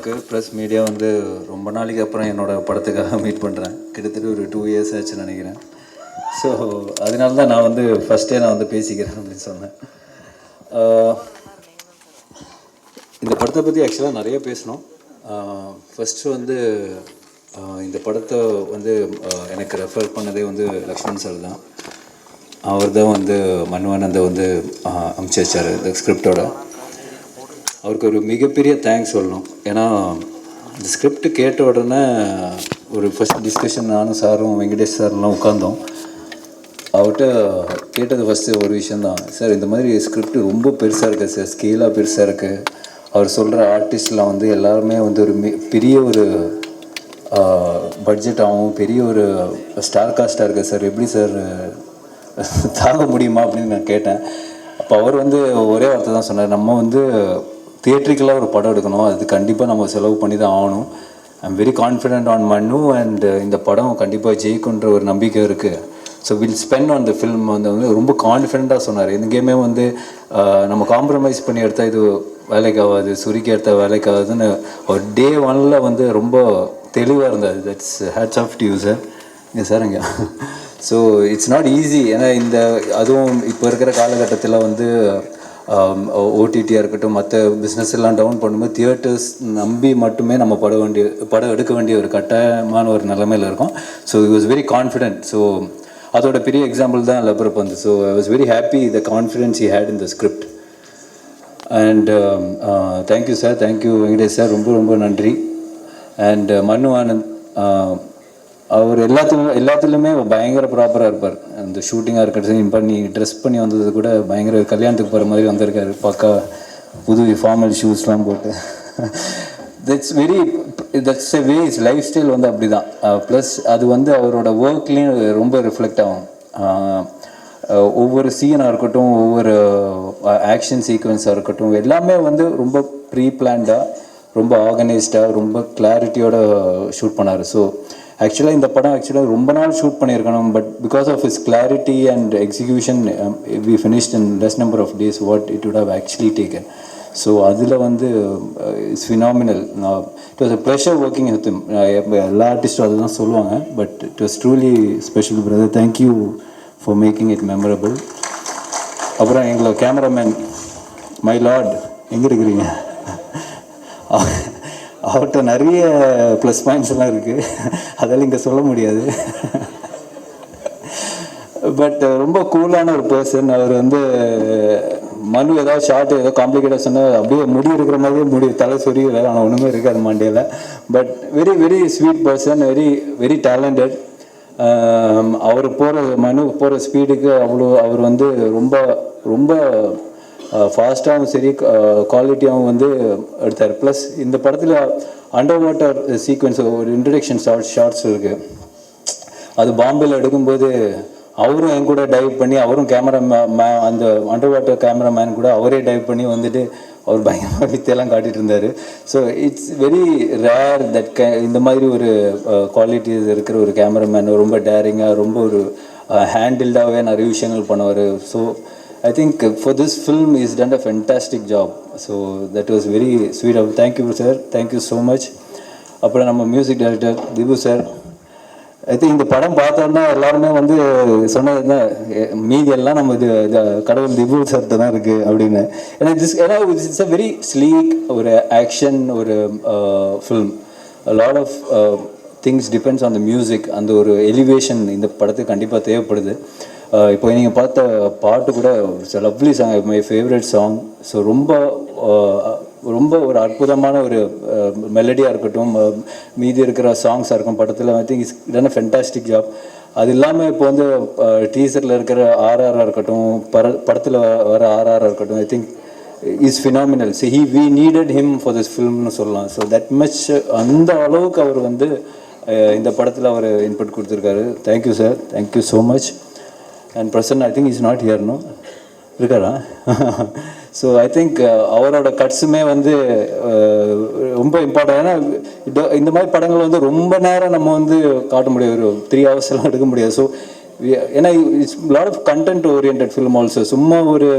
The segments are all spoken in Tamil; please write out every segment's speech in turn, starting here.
மீடியாவுக்கு ப்ரெஸ் மீடியா வந்து ரொம்ப நாளைக்கு அப்புறம் என்னோடய படத்துக்காக மீட் பண்ணுறேன். கிட்டத்தட்ட ஒரு 2 இயர்ஸ் ஆச்சுன்னு நினைக்கிறேன். ஸோ அதனால தான் நான் வந்து ஃபஸ்ட்டே நான் வந்து பேசிக்கிறேன் அப்படின்னு சொன்னேன். இந்த படத்தை பற்றி ஆக்சுவலாக நிறைய பேசணும். ஃபஸ்ட்டு வந்து இந்த படத்தை வந்து எனக்கு ரெஃபர் பண்ணதே வந்து லக்ஷ்மண் சார் தான். அவர் தான் வந்து மன்வானந்தை வந்து அமுச்சு வச்சார் இந்த ஸ்கிரிப்டோட. அவருக்கு ஒரு மிகப்பெரிய தேங்க்ஸ் சொல்லணும். ஏன்னா இந்த ஸ்கிரிப்ட் கேட்ட உடனே ஒரு ஃபஸ்ட் டிஸ்கஷன் நானும் சாரும் வெங்கடேஷ் சார்லாம் உட்காந்தோம். அவர்கிட்ட கேட்டது ஃபஸ்ட்டு ஒரு விஷயந்தான், சார் இந்த மாதிரி ஸ்கிரிப்ட் ரொம்ப பெருசாக இருக்குது சார், ஸ்கேலாக பெருசாக இருக்குது. அவர் சொல்கிற ஆர்டிஸ்ட்லாம் வந்து எல்லாருமே வந்து ஒரு பெரிய ஒரு பட்ஜெட்டாகவும் பெரிய ஒரு ஸ்டார் காஸ்ட்டாக இருக்குது சார், எப்படி சார் தாங்க முடியுமா அப்படின்னு நான் கேட்டேன். அப்போ அவர் வந்து ஒரே வார்த்தை தான் சொன்னார், நம்ம வந்து தியேட்ரிக்கலாக ஒரு படம் எடுக்கணும், அது கண்டிப்பாக நம்ம செலவு பண்ணி தான் ஆகணும். I'm very confident on Mannu and இந்த படம் கண்டிப்பாக ஜெயிக்குன்ற ஒரு நம்பிக்கை இருக்குது. So will spend on the film வந்து ரொம்ப கான்ஃபிடென்ட்டாக சொன்னார். எங்கேயுமே வந்து நம்ம காம்ப்ரமைஸ் பண்ணி எடுத்தால் இது வேலைக்கு ஆகாது, சுருக்கி எடுத்தால் வேலைக்கு ஆகாதுன்னு ஒரு டே 1 வந்து ரொம்ப தெளிவாக இருந்தார். That's hats off to you sir. இங்கே சார் இங்கே. So it's not easy. ஏன்னா இந்த அதுவும் இப்போ இருக்கிற காலகட்டத்தில் வந்து ஓடிடியாக இருக்கட்டும், மற்ற பிஸ்னஸ் எல்லாம் டவுன் பண்ணும்போது தியேட்டர்ஸ் நம்பி மட்டுமே நம்ம படம் எடுக்க வேண்டிய ஒரு கட்டாயமான ஒரு நிலைமையில் இருக்கும். So it was very confident. So அதோட பெரிய எக்ஸாம்பிள் தான் Lubber Pandhu. So I was very happy the confidence he had in the script. And thank you sir, thank you Venkatesh sir, ரொம்ப ரொம்ப நன்றி. அண்ட் மன்னு ஆனந்த் அவர் எல்லாத்துலேயுமே பயங்கர ப்ராப்பராக இருப்பார். அந்த ஷூட்டிங்காக இருக்கட்டும், பண்ணி ட்ரெஸ் பண்ணி வந்தது கூட பயங்கர கல்யாணத்துக்கு போகிற மாதிரி வந்திருக்காரு. பக்கா புது ஃபார்மல் ஷூஸ்லாம் போட்டு. That's a way, is life style வந்து அப்படி தான். ப்ளஸ் அது வந்து அவரோட ஒர்க்லேயும் ரொம்ப ரிஃப்ளெக்ட் ஆகும். ஒவ்வொரு சீனாக இருக்கட்டும், ஒவ்வொரு ஆக்ஷன் சீக்வன்ஸாக இருக்கட்டும், எல்லாமே வந்து ரொம்ப ப்ரீ பிளான்டாக, ரொம்ப ஆர்கனைஸ்டாக, ரொம்ப கிளாரிட்டியோட ஷூட் பண்ணார். ஸோ ஆக்சுவலாக இந்த படம் ரொம்ப நாள் ஷூட் பண்ணியிருக்கணும். But because of is clarity and execution we finished in less number of days what it would have actually taken. So அதில் வந்து it's phenomenal. It was a pleasure working with him. எல்லா ஆர்டிஸ்ட்டும் அதை தான் சொல்லுவாங்க. But it was truly special brother. Thank you for making it memorable. அப்புறம் எங்களை கேமராமேன் மை லார்ட் எங்கே இருக்கிறீங்க? அவர்கிட்ட நிறைய ப்ளஸ் பாயிண்ட்ஸ் எல்லாம் இருக்குது, அதெல்லாம் இங்கே சொல்ல முடியாது. பட் ரொம்ப கூலான ஒரு பர்சன். அவர் வந்து மனு ஏதாவது ஷார்ட் ஏதோ காம்ப்ளிகேட்டாக சொன்னால் அப்படியே முடி இருக்கிற மாதிரியே தலை சொருகலை, ஆனால் ஒன்றுமே இருக்காது மண்டையில். But very very sweet person, very very talented. அவர் மனு போகிற ஸ்பீடுக்கு அவர் வந்து ரொம்ப ரொம்ப ஃபாஸ்ட்டாகவும் சரி, குவாலிட்டியாகவும் வந்து எடுத்தார். ப்ளஸ் இந்த படத்தில் அண்டர் வாட்டர் சீக்வன்ஸ் ஒரு இன்ட்ரடக்ஷன் ஷார்ட்ஸ் இருக்குது. அது பாம்பேயில் எடுக்கும்போது அவரும் என் கூட டைவ் பண்ணி, அவரும் அந்த அண்டர் வாட்டர் கேமராமேன் கூட அவரே டைவ் பண்ணி வந்துட்டு அவர் பயங்கரமாக வித்தையெல்லாம் காட்டிகிட்டு இருந்தார். So it's very rare that இந்த மாதிரி ஒரு குவாலிட்டிஸ் இருக்கிற ஒரு கேமராமேன் ரொம்ப டேரிங்காக, ரொம்ப ஒரு ஹேண்டில்டாகவே நிறைய விஷயங்கள் பண்ணுவார். So I think for this film he's done a fantastic job. So that was very sweet of. Thank you sir, thank you so much. அப்புறம் நம்ம music director Dipu sir. I think இந்த படம் பார்த்தோன்னா எல்லாருமே வந்து சொன்னது தான், மீதி எல்லாம் நம்ம இது கடவுள் திபு சார்கிட்ட தான் இருக்குது அப்படின்னு. ஏன்னா இட்ஸ் அ வெரி ஸ்லீக் ஒரு ஆக்ஷன் ஒரு film. Lot of things depends on the music. அந்த ஒரு எலிவேஷன் இந்த படத்துக்கு கண்டிப்பாக தேவைப்படுது. இப்போ நீங்கள் பார்த்த பாட்டு கூட lovely song, my favourite song. So ரொம்ப ரொம்ப ஒரு அற்புதமான ஒரு மெலடியாக இருக்கட்டும், மீதி இருக்கிற சாங்ஸாக இருக்கும் படத்தில். ஐ think it's done a fantastic job. அது இல்லாமல் இப்போ வந்து டீசரில் இருக்கிற ஆர்ஆராக இருக்கட்டும், படத்தில் வர ஆர்ஆராக இருக்கட்டும், I think is phenomenal. So we needed him for this ஃபில்ம்னு சொல்லலாம். ஸோ தட் மச் அந்த அளவுக்கு அவர் வந்து இந்த படத்தில் அவர் இன்புட் கொடுத்துருக்காரு. Thank you sir, thank you so much. And Prasan I think is not here, no இருக்காரா? ஸோ ஐ திங்க் அவரோட கட்ஸுமே வந்து ரொம்ப இம்பார்ட்டன். ஏன்னா இந்த மாதிரி படங்கள் வந்து ரொம்ப நேரம் நம்ம வந்து காட்ட முடியாது, ஒரு 3 hours எல்லாம் எடுக்க முடியாது. ஸோ ஏன்னா it's lot of content orient film also. சும்மா ஒரு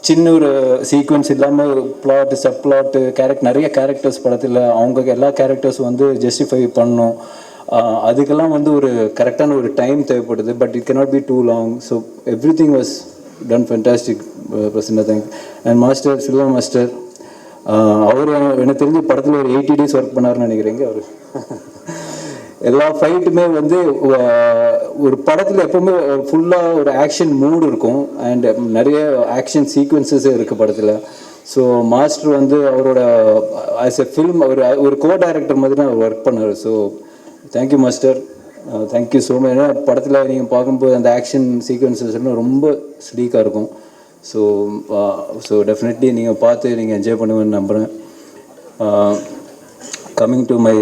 சின்ன ஒரு சீக்வன்ஸ் இல்லாமல் பிளாட்டு சப் பிளாட்டு நிறைய கேரக்டர்ஸ் படத்தில் அவங்க எல்லா கேரக்டர்ஸும் வந்து ஜஸ்டிஃபை பண்ணணும். அதுக்கெல்லாம் வந்து ஒரு கரெக்டான ஒரு டைம் தேவைப்படுது. But it cannot be too long. So everything was done fantastic. Prasanna thank. And master Silva master, அவர் எனக்கு தெரிஞ்ச படத்தில் ஒரு 80 days ஒர்க் பண்ணாருன்னு நினைக்கிறேங்க. அவர் எல்லா ஃபைட்டுமே வந்து ஒரு படத்தில் எப்போவுமே ஃபுல்லாக ஒரு ஆக்ஷன் மூடு இருக்கும். அண்ட் நிறைய ஆக்ஷன் சீக்வன்சஸே இருக்குது படத்தில். ஸோ மாஸ்டர் வந்து அவரோட ஆஸ் எ ஃபில்ம் ஒரு கோ டைரக்டர் மாதிரி தான் அவர் ஒர்க் பண்ணார். So thank you master, thank you so much. ஏன்னா படத்தில் நீங்கள் பார்க்கும்போது அந்த ஆக்ஷன் சீக்வன்சஸ் எல்லாம் ரொம்ப ஸ்லீக்காக இருக்கும். ஸோ டெஃபினெட்லி நீங்கள் பார்த்து நீங்கள் என்ஜாய் பண்ணுவேன்னு நம்புகிறேன். Coming to my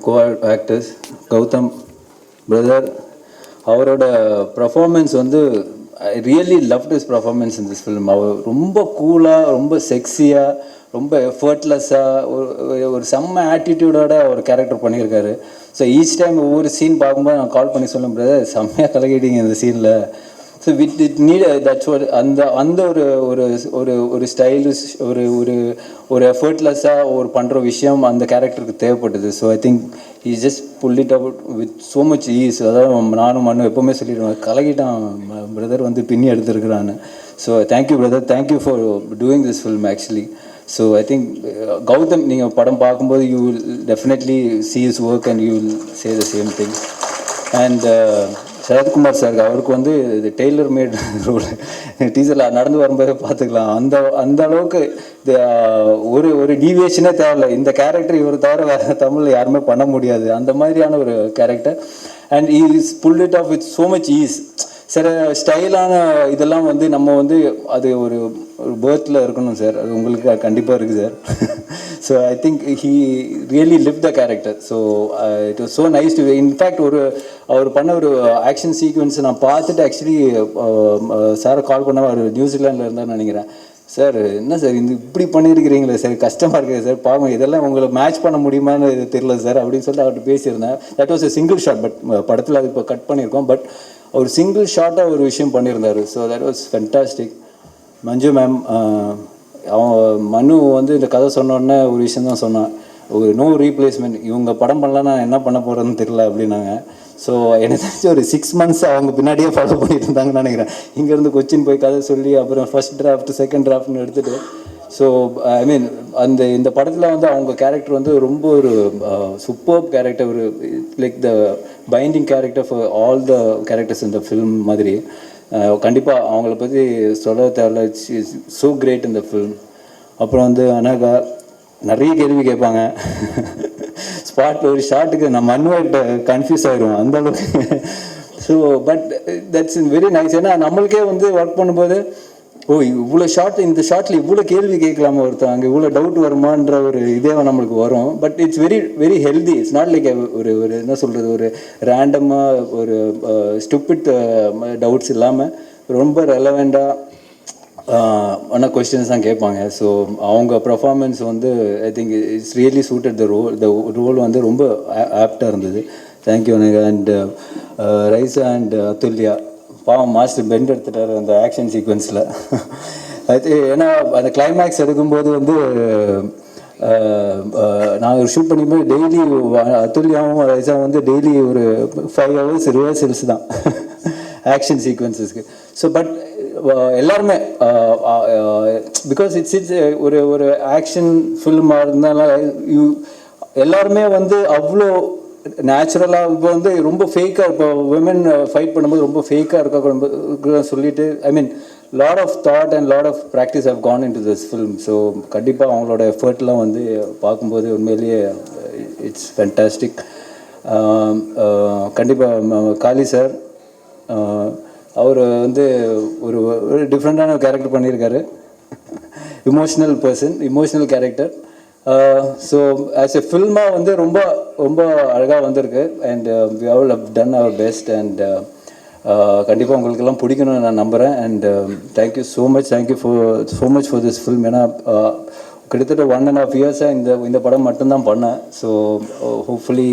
co actors, Gautham brother, அவரோட பர்ஃபார்மன்ஸ் வந்து I really loved his performance in this film. அவர் ரொம்ப கூலாக, ரொம்ப செக்ஸியாக, ரொம்ப எஃபர்ட்லெஸ்ஸாக, ஒரு செம்ம ஆட்டிடியூடோட ஒரு கேரக்டர் பண்ணியிருக்காரு. ஸோ ஈச் டைம் ஒவ்வொரு சீன் பார்க்கும்போது நான் கால் பண்ணி சொல்லும் பிரதர் செம்மையாக கலக்கிட்டீங்க இந்த சீனில். ஸோ இட் நீட் தட்ஸ் அந்த ஒரு ஒரு ஒரு ஒரு ஸ்டைலிஷ் ஒரு எஃபர்ட்லெஸ்ஸாக பண்ணுற விஷயம் அந்த கேரக்டருக்கு தேவைப்பட்டது. So I think he just pull it out with so much ease. அதாவது நானும் மண்ணும் எப்போவுமே சொல்லிடுவேன், கலகிட்டான் பிரதர் வந்து பின்னி எடுத்துருக்குறான்னு. So thank you brother, thank you for doing this film actually. So I think Gautham நீங்கள் படம் பார்க்கும்போது you will definitely see his work and you will say the same thing. And Sarathkumar sir, அவருக்கு வந்து இது டெய்லர் மேட் ரோல். டீச்சரில் நடந்து வரும்போதே பார்த்துக்கலாம். அந்த அளவுக்கு ஒரு டீவியேஷனே தேவையில்லை. இந்த கேரக்டர் இவர் தவிர வேறு தமிழில் யாருமே பண்ண முடியாது. அந்த மாதிரியான ஒரு character. And he is pull it off with so much ease. சில ஸ்டைலான இதெல்லாம் வந்து நம்ம வந்து அது ஒரு பேர்த்தில் இருக்கணும் சார். அது உங்களுக்கு கண்டிப்பாக இருக்குது சார். So I think he really live the character. So it was so nice to. In fact அவர் பண்ண ஒரு ஆக்ஷன் சீக்வன்ஸ் நான் பார்த்துட்டு ஆக்சுவலி சாரை கால் பண்ண அவர் நியூசிலாண்டில் இருந்தான்னு நினைக்கிறேன். சார் என்ன சார் இப்படி பண்ணியிருக்கிறீங்களே சார், கஷ்டமாக இருக்குது சார், பாவம் இதெல்லாம் உங்களை மேட்ச் பண்ண முடியுமான்னு தெரியல சார் அப்படின்னு சொல்லிட்டு அவர்கிட்ட பேசியிருந்தேன். That was a single shot. But படத்தில் அது இப்போ கட் பண்ணியிருக்கோம். பட் ஒரு சிங்கிள் ஷாட்டாக ஒரு விஷயம் பண்ணியிருந்தார். So that was fantastic. Manju ma'am, அவன் மனு வந்து இந்த கதை சொன்னோடனே ஒரு விஷயம் தான் சொன்னான், ஒரு நோ ரீப்ளேஸ்மெண்ட், இவங்க படம் பண்ணலன்னா என்ன பண்ண போகிறதுன்னு தெரியல அப்படின்னாங்க. ஸோ எனக்கு தெரிஞ்ச ஒரு 6 months அவங்க பின்னாடியே ஃபாலோ பண்ணிட்டு இருந்தாங்கன்னு நினைக்கிறேன். இங்கேருந்து கொச்சின் போய் கதை சொல்லி அப்புறம் ஃபர்ஸ்ட் டிராஃப்ட் செகண்ட் டிராஃப்ட்னு எடுத்துகிட்டு. ஸோ ஐ மீன் இந்த படத்தில் வந்து அவங்க கேரக்டர் வந்து ரொம்ப ஒரு சூப்பர் கேரக்டர், ஒரு like the binding character for all the characters இந்த ஃபில்ம் மாதிரி. கண்டிப்பாக அவங்கள பற்றி சொல்ல தேவையில்ல. இட்ஸ் ஸோ கிரேட் இந்த ஃபில்ம். அப்புறம் வந்து அனகா நிறைய கேள்வி கேட்பாங்க. ஸ்பாட்டில் ஒரு ஷாட்டுக்கு நம்ம அன்வாய்ட்ட கன்ஃபியூஸ் ஆகிடுவோம் அந்த அளவுக்கு. So but that's very nice. ஏன்னா நம்மளுக்கே வந்து ஒர்க் பண்ணும்போது இவ்வளோ இந்த ஷார்ட்டில் இவ்வளோ கேள்வி கேட்கலாமா ஒருத்தவங்க, இவ்வளோ டவுட் வருமான்ற ஒரு இதே நம்மளுக்கு வரும். But it's very very healthy. It's not like ஒரு என்ன சொல்கிறது, ஒரு ரேண்டமாக ஒரு ஸ்டூபிட் டவுட்ஸ் இல்லாமல் ரொம்ப ரெலவெண்ட்டாக ஆனால் கொஸ்டின்ஸ் தான் கேட்பாங்க. ஸோ அவங்க பர்ஃபார்மன்ஸ் வந்து I think it's really suited the role வந்து ரொம்ப ஆப்டாக இருந்தது. Thank you Anagha. And Raiza and Athulya, பாவம் மாஸ்டர் பெண்ட் எடுத்துட்டார் அந்த ஆக்ஷன் சீக்வன்ஸில். அது ஏன்னா அந்த கிளைமேக்ஸ் எடுக்கும்போது வந்து நான் ஒரு ஷூட் பண்ணிப்போது டெய்லி அதுல்யாவும் ரைசாவும் வந்து டெய்லி ஒரு 5 hours ரிஹர்சல்ஸ் தான் ஆக்ஷன் சீக்வன்ஸஸ்க்கு. ஸோ பட் எல்லாருமே பிகாஸ் இட்ஸ் ஒரு ஆக்ஷன் ஃபில்மாக இருந்தாலும் எல்லாருமே வந்து அவ்வளோ நேச்சுரலாக இப்போ வந்து ரொம்ப ஃபேக்காக, இப்போ விமன் ஃபைட் பண்ணும்போது ரொம்ப ஃபேக்காக இருக்க சொல்லிட்டு I mean lot of thought and lot of practice have gone into this film. So கண்டிப்பாக அவங்களோட எஃபர்ட்லாம் வந்து பார்க்கும்போது உண்மையிலேயே இட்ஸ் ஃபேன்டாஸ்டிக். கண்டிப்பாக காளி சார், அவர் வந்து ஒரு டிஃப்ரெண்ட்டான கேரக்டர் பண்ணியிருக்காரு. Emotional person, emotional character. So as a ஃபில்மாக வந்து ரொம்ப ரொம்ப அழகாக வந்திருக்கு. And we all have done our best. And கண்டிப்பாக உங்களுக்கெல்லாம் பிடிக்கணும்னு நான் நம்புகிறேன். And thank you so much for this film. ஏன்னா கிட்டத்தட்ட 1.5 years இந்த படம் மட்டும்தான் பண்ணேன். So hopefully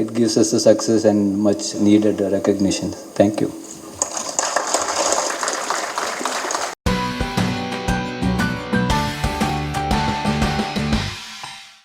it gives us the success and much needed recognition. Thank you.